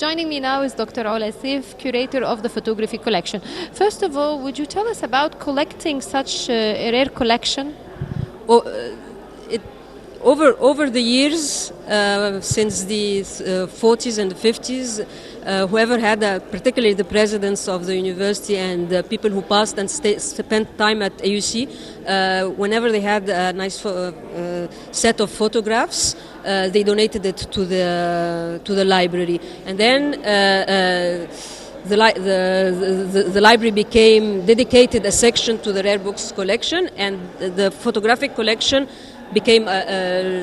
Joining me now is Dr. Ola Sif, curator of the photography collection. First of all, would you tell us about collecting such a rare collection? Oh, over the years, since the 40s and the 50s, whoever had, particularly the presidents of the university and people who passed and spent time at AUC, whenever they had a nice set of photographs, they donated it to the library. And then the library dedicated a section to the rare books collection, and the photographic collection became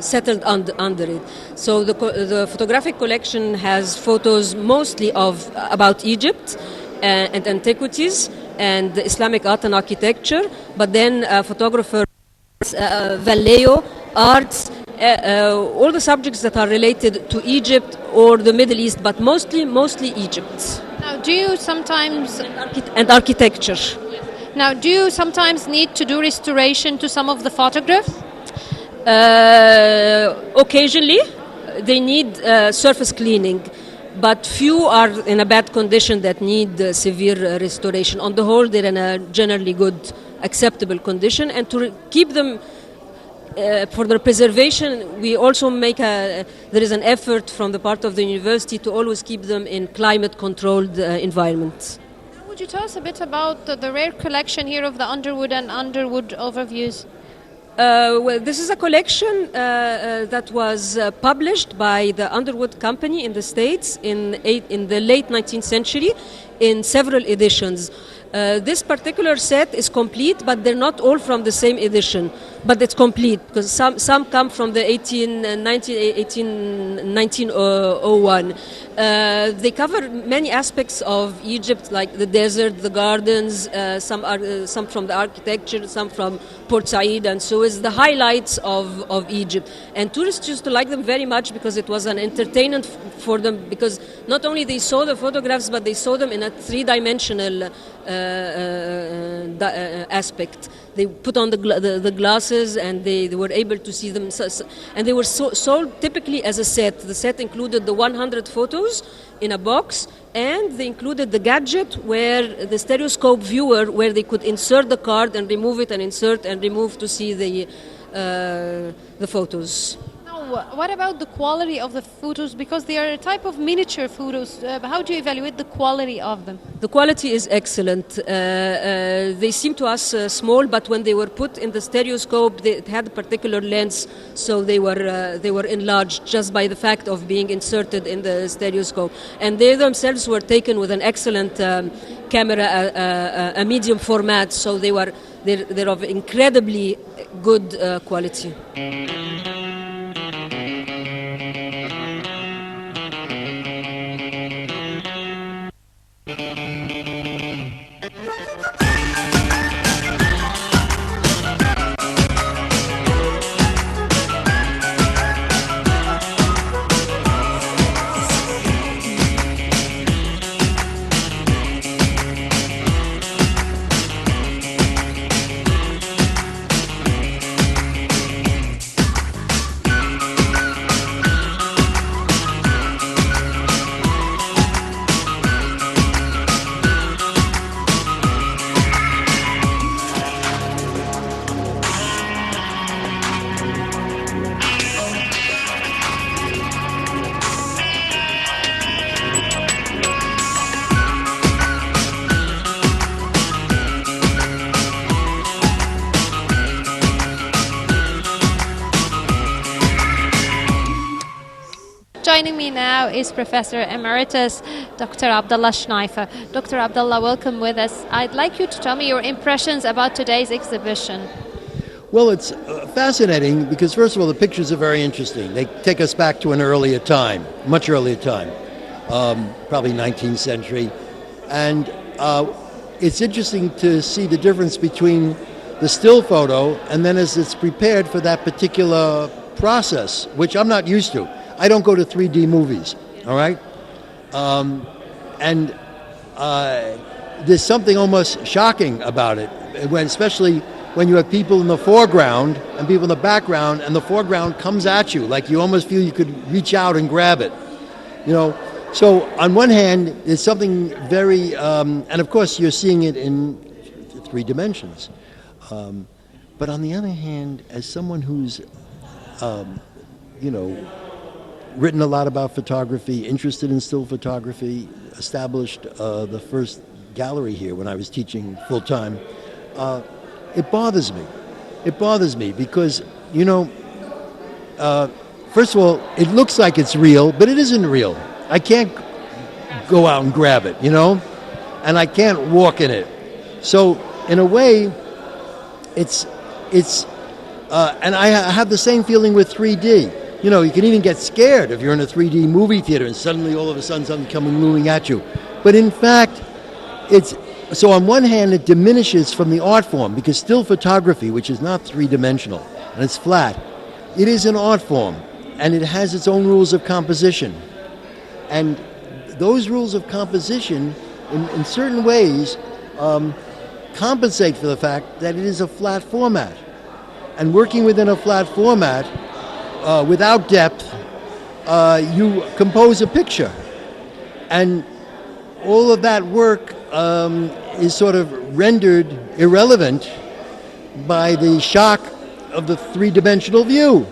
settled under it. So the photographic collection has photos mostly about Egypt and antiquities and the Islamic art and architecture, but then photographer Vallejo, arts, all the subjects that are related to Egypt or the Middle East, but mostly Egypt. Now, do you sometimes... And architecture. Now, do you sometimes need to do restoration to some of the photographs? Occasionally, they need surface cleaning, but few are in a bad condition that need severe restoration. On the whole, they're in a generally good, acceptable condition, and to keep them for their preservation, we also there is an effort from the part of the university to always keep them in climate-controlled environments. Would you tell us a bit about the rare collection here of the Underwood and Underwood overviews? Well, this is a collection that was published by the Underwood Company in the States in the late 19th century in several editions. This particular set is complete, but they're not all from the same edition. But it's complete because some come from the 1901. They cover many aspects of Egypt, like the desert, the gardens, some from the architecture, some from Port Said and Suez, the highlights of Egypt. And tourists used to like them very much because it was an entertainment for them, because not only they saw the photographs, but they saw them in a three-dimensional aspect. They put on the glasses and they were able to see them. And they were sold typically as a set. The set included the 100 photos in a box, and they included the gadget where the stereoscope viewer, where they could insert the card and remove it and insert and remove to see the photos. What about the quality of the photos? Because they are a type of miniature photos. How do you evaluate the quality of them? The quality is excellent. They seem to us small, but when they were put in the stereoscope, it had a particular lens, so they were enlarged just by the fact of being inserted in the stereoscope. And they themselves were taken with an excellent camera, a medium format, so they're of incredibly good quality. Joining me now is Professor Emeritus Dr. Abdullah Schneifer. Dr. Abdullah, welcome with us. I'd like you to tell me your impressions about today's exhibition. Well, it's fascinating because, first of all, the pictures are very interesting. They take us back to an earlier time, much earlier time, probably 19th century. And it's interesting to see the difference between the still photo and then as it's prepared for that particular process, which I'm not used to. I don't go to 3D movies, all right? And there's something almost shocking about it, especially when you have people in the foreground and people in the background, and the foreground comes at you, like you almost feel you could reach out and grab it. You know, So on one hand, there's something very, and of course you're seeing it in three dimensions. But on the other hand, as someone who's, you know, written a lot about photography, interested in still photography, established the first gallery here when I was teaching full time, it bothers me. It bothers me because, you know, first of all, it looks like it's real, but it isn't real. I can't go out and grab it, you know, and I can't walk in it. So in a way, it's and I have the same feeling with 3D. You know, you can even get scared if you're in a 3D movie theater and suddenly all of a sudden something coming moving at you. But in fact, so on one hand it diminishes from the art form because still photography, which is not three-dimensional and it's flat, it is an art form and it has its own rules of composition. And those rules of composition in certain ways compensate for the fact that it is a flat format. And working within a flat format, without depth, you compose a picture. And all of that work is sort of rendered irrelevant by the shock of the three-dimensional view.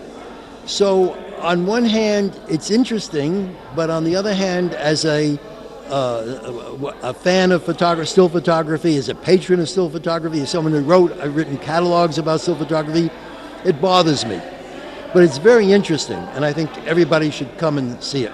So on one hand, it's interesting, but on the other hand, as a fan of photography, still photography, as a patron of still photography, as someone who I've written catalogs about still photography, it bothers me. But it's very interesting, and I think everybody should come and see it.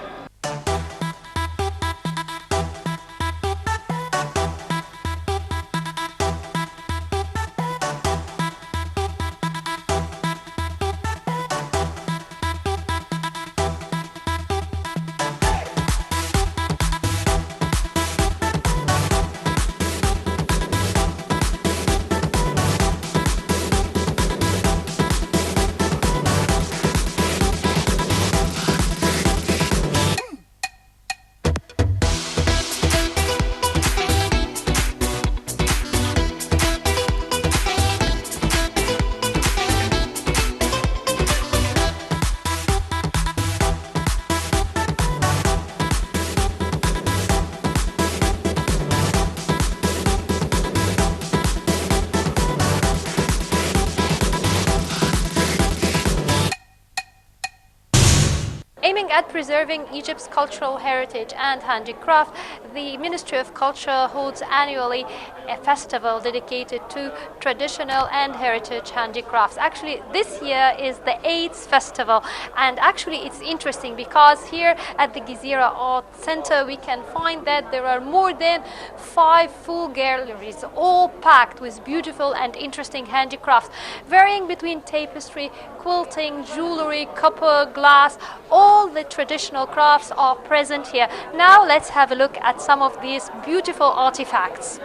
Aiming at preserving Egypt's cultural heritage and handicraft, the Ministry of Culture holds annually a festival dedicated to traditional and heritage handicrafts. Actually, this year is the 8th festival, and actually it's interesting because here at the Gezira Art Center we can find that there are more than 5 full galleries, all packed with beautiful and interesting handicrafts, varying between tapestry, quilting, jewelry, copper, glass. All the traditional crafts are present here. Now let's have a look at some of these beautiful artifacts.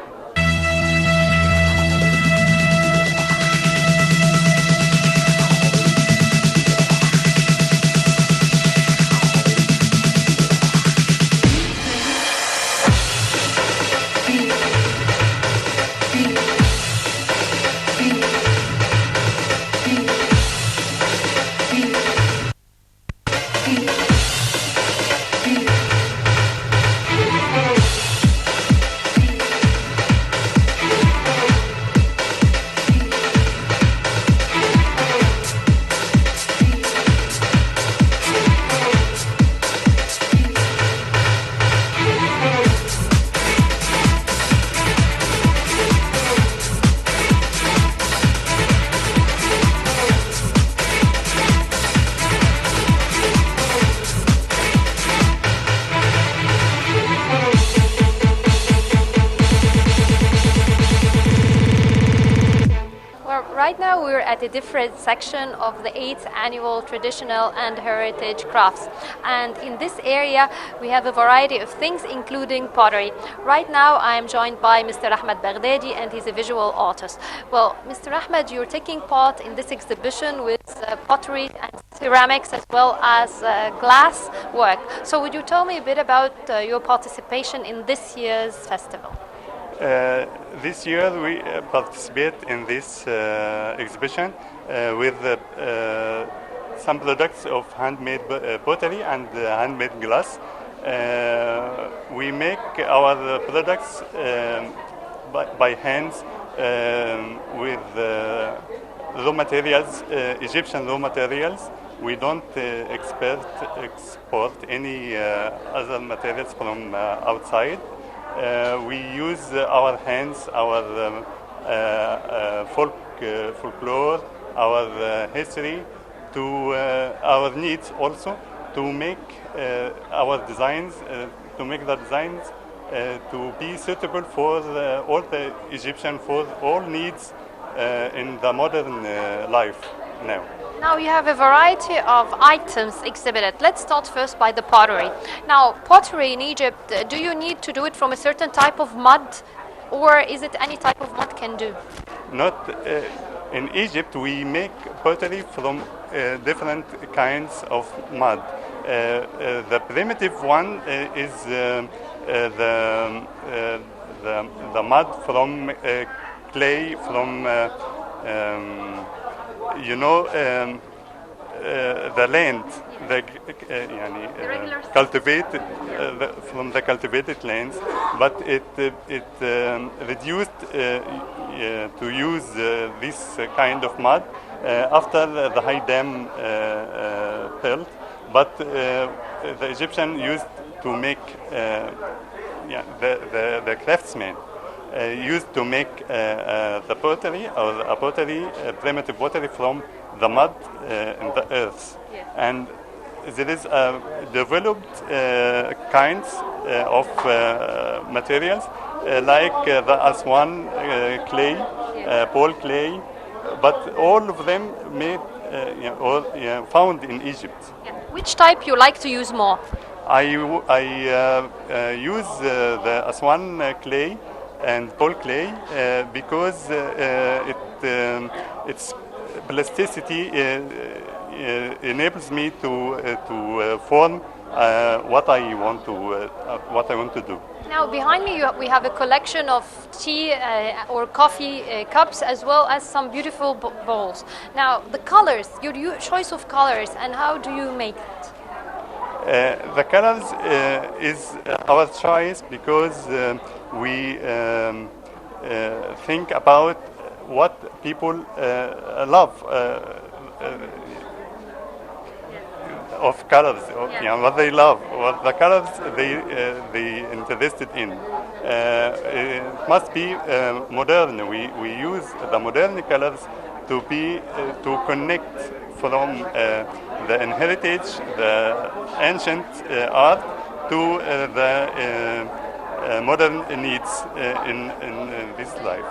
Right now we're at a different section of the 8th annual traditional and heritage crafts, and in this area we have a variety of things including pottery. Right now I am joined by Mr. Ahmed Baghdadi, and he's a visual artist. Well, Mr. Ahmed, you're taking part in this exhibition with pottery and ceramics as well as glass work. So would you tell me a bit about your participation in this year's festival? This year we participate in this exhibition with some products of handmade pottery and handmade glass. We make our products by hands with raw materials, Egyptian raw materials. We don't export any other materials from outside. We use our hands, our folklore, our history, to our needs also, to make our designs, to make the designs to be suitable for all the Egyptian, for all needs in the modern life now. Now you have a variety of items exhibited. Let's start first by the pottery. Now, pottery in Egypt, do you need to do it from a certain type of mud, or is it any type of mud can do? Not in Egypt. We make pottery from different kinds of mud. The primitive one is the mud from clay, from the land, cultivated from the cultivated lands, but it reduced to use this kind of mud after the high dam built. But the Egyptian used to make the craftsmen used to make the pottery, or a pottery, primitive pottery from the mud in the earth. Yes. And there is developed kinds of materials like the Aswan clay, Pole clay, but all of them made found in Egypt. Yeah. Which type you like to use more? I use the Aswan clay and Pole clay because its plasticity enables me to form what I want to do. Now behind me we have a collection of tea or coffee cups, as well as some beautiful bowls. Now the colors, your choice of colors, and how do you make it? The colors is our choice because we think about what people love of colors, what they love, what the colors they interested in. It must be modern. We use the modern colors to be to connect from the heritage, the ancient art, to the modern needs in this life.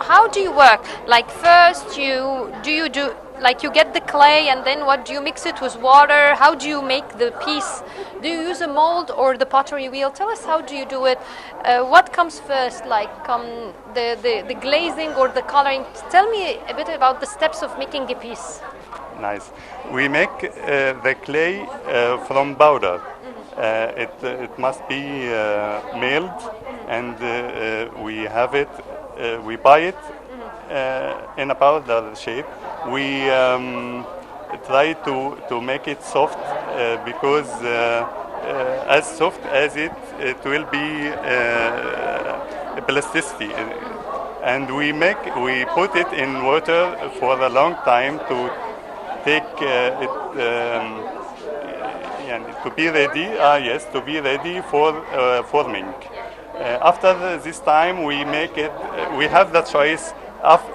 How do you work? Like first you get the clay, and then what do you mix it with water? How do you make the piece? Do you use a mold or the pottery wheel? Tell us, how do you do it? What comes first, like the glazing or the coloring? Tell me a bit about the steps of making a piece. Nice. We make the clay from powder. It must be milled, and we have it. We buy it in a powder shape. We try to make it soft because as soft as it will be plasticity. And we put it in water for a long time to take it to be ready. Yes, to be ready for forming. After this time, we make it. We have the choice.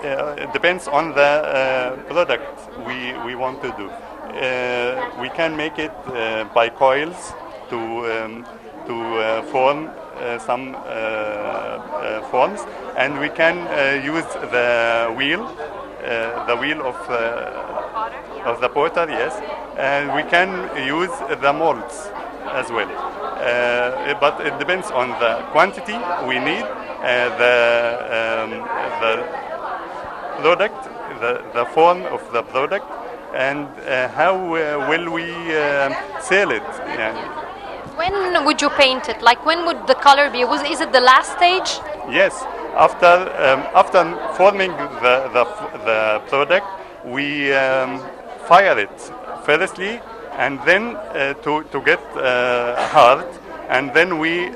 It depends on the product we want to do. We can make it by coils to form some forms, and we can use the wheel of the potter, yes, and we can use the molds as well. But it depends on the quantity we need, product, the form of the product, and how will we sell it. Yeah. When would you paint it? Like when would the color be? Is it the last stage? Yes, after forming the product, we fire it firstly, and then to get hard, and then we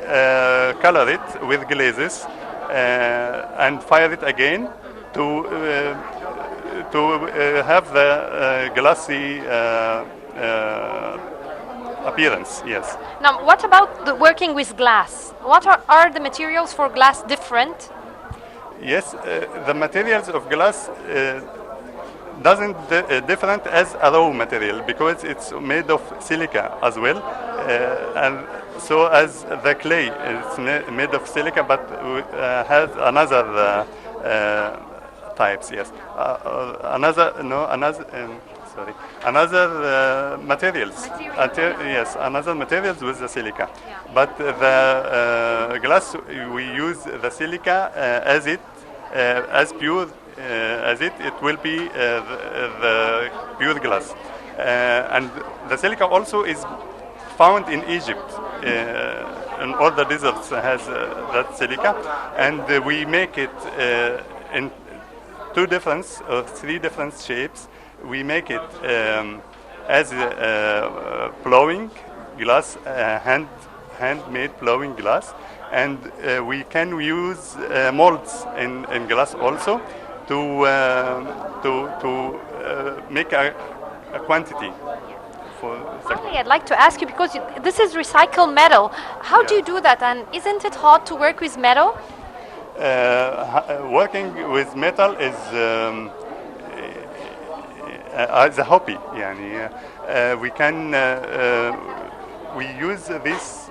color it with glazes and fire it again to have the glassy appearance. Yes. Now, what about working with glass? What are the materials for glass different? Yes, the materials of glass doesn't different as a raw material because it's made of silica as well, and so as the clay is made of silica, but has another types. Yes, another materials. Yes, another materials with the silica. Yeah. But the glass, we use the silica as pure as it will be the pure glass. And the silica also is found in Egypt. In all the deserts has that silica, and we make it in two different or three different shapes. We make it as plowing glass, handmade plowing glass, and we can use molds in glass also to make a quantity. Finally, I'd like to ask you, because this is recycled metal. How do you do that? And isn't it hard to work with metal? Working with metal is as a hobby. يعني, we can we use this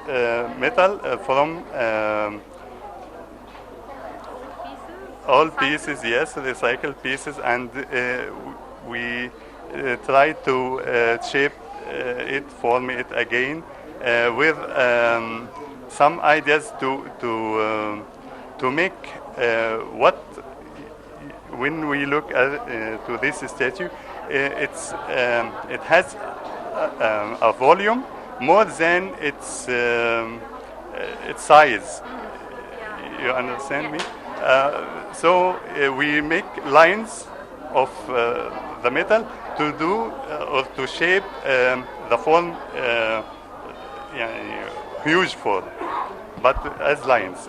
metal from all pieces. Yes, recycled pieces, and we try to shape it, form it again with some ideas to make what when we look at to this statue, it has a volume more than its size. You understand me? So we make lines of the metal to do or to shape the form, huge form, but as lines.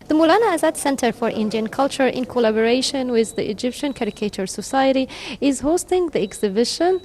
The Maulana Azad Center for Indian Culture, in collaboration with the Egyptian Caricature Society, is hosting the exhibition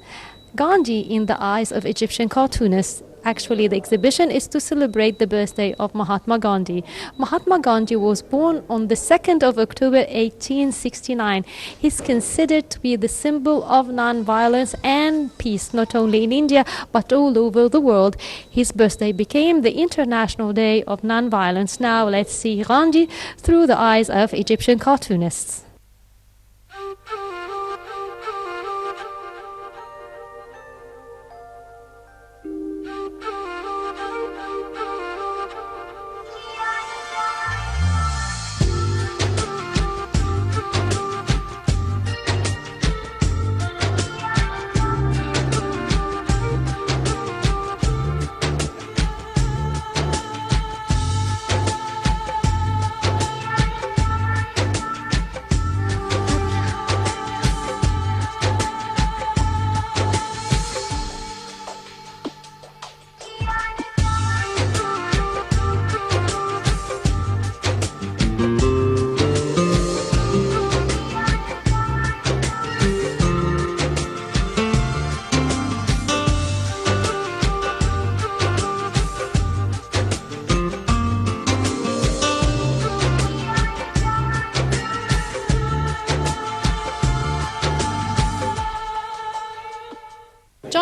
Gandhi in the Eyes of Egyptian Cartoonists. Actually, the exhibition is to celebrate the birthday of Mahatma Gandhi. Mahatma Gandhi was born on the 2nd of October 1869. He's considered to be the symbol of non-violence and peace, not only in India, but all over the world. His birthday became the International Day of Non-Violence. Now let's see Gandhi through the eyes of Egyptian cartoonists.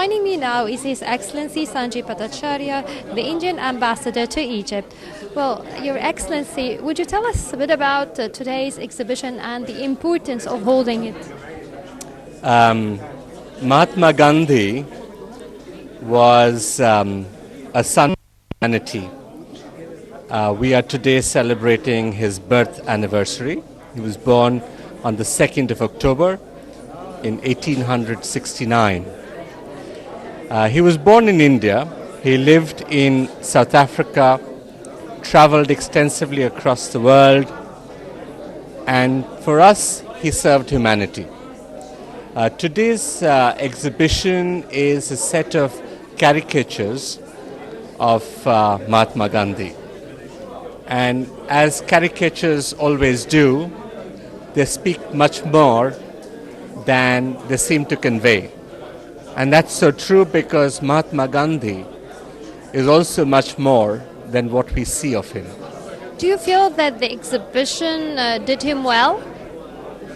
Joining me now is His Excellency Sanjay Bhattacharya, the Indian Ambassador to Egypt. Well, Your Excellency, would you tell us a bit about today's exhibition and the importance of holding it? Mahatma Gandhi was a son of humanity. We are today celebrating his birth anniversary. He was born on the 2nd of October in 1869. He was born in India. He lived in South Africa, traveled extensively across the world, and for us, he served humanity. Today's exhibition is a set of caricatures of Mahatma Gandhi. And as caricatures always do, they speak much more than they seem to convey. And that's so true because Mahatma Gandhi is also much more than what we see of him. Do you feel that the exhibition did him well?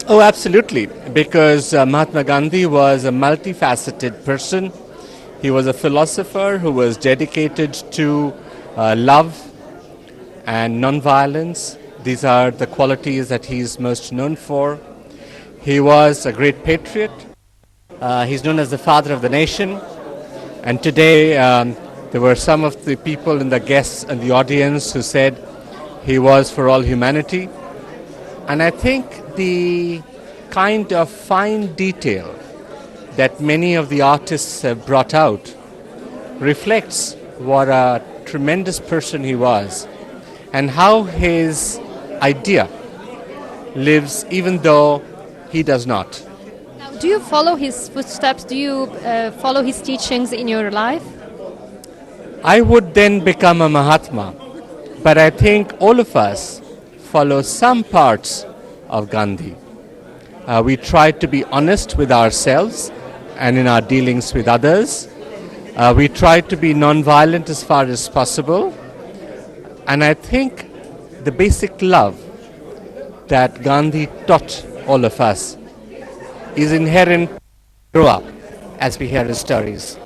Oh, absolutely, because Mahatma Gandhi was a multifaceted person. He was a philosopher who was dedicated to love and non-violence. These are the qualities that he's most known for. He was a great patriot. He's known as the father of the nation. And today there were some of the people and the guests and the audience who said he was for all humanity. And I think the kind of fine detail that many of the artists have brought out reflects what a tremendous person he was and how his idea lives even though he does not. Now, do you follow his footsteps? Do you follow his teachings in your life? I would then become a Mahatma, but I think all of us follow some parts of Gandhi. We try to be honest with ourselves and in our dealings with others. We try to be non-violent as far as possible. And I think the basic love that Gandhi taught all of us is inherent to grow up as we hear his stories.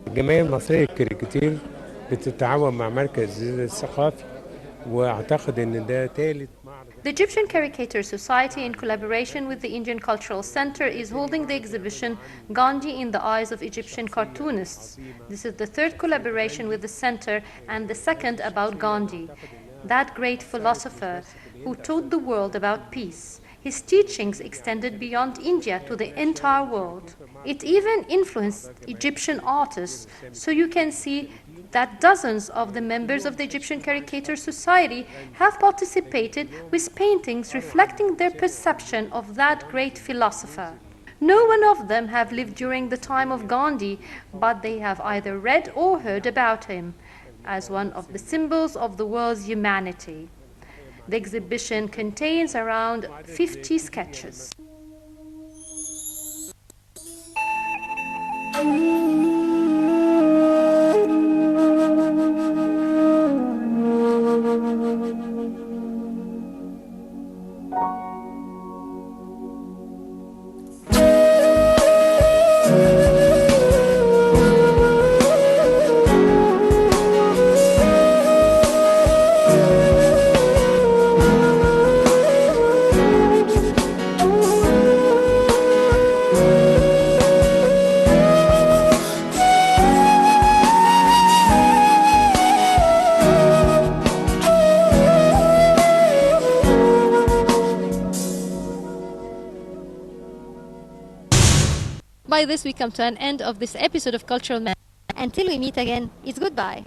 الجمعية المصرية للكاريكاتير بتتعاون مع مركز الثقافي واعتقد ان ده ثالث معرض. The Egyptian Caricature Society, in collaboration with the Indian Cultural Center, is holding the exhibition Gandhi in the Eyes of Egyptian Cartoonists. This is the third collaboration with the center and the second about Gandhi, that great philosopher who taught the world about peace. His teachings extended beyond India to the entire world. It even influenced Egyptian artists, so you can see that dozens of the members of the Egyptian Caricature Society have participated with paintings reflecting their perception of that great philosopher. No one of them have lived during the time of Gandhi, but they have either read or heard about him as one of the symbols of the world's humanity. The exhibition contains around 50 sketches. by this, we come to an end of this episode of Cultural Man. Until we meet again, it's goodbye.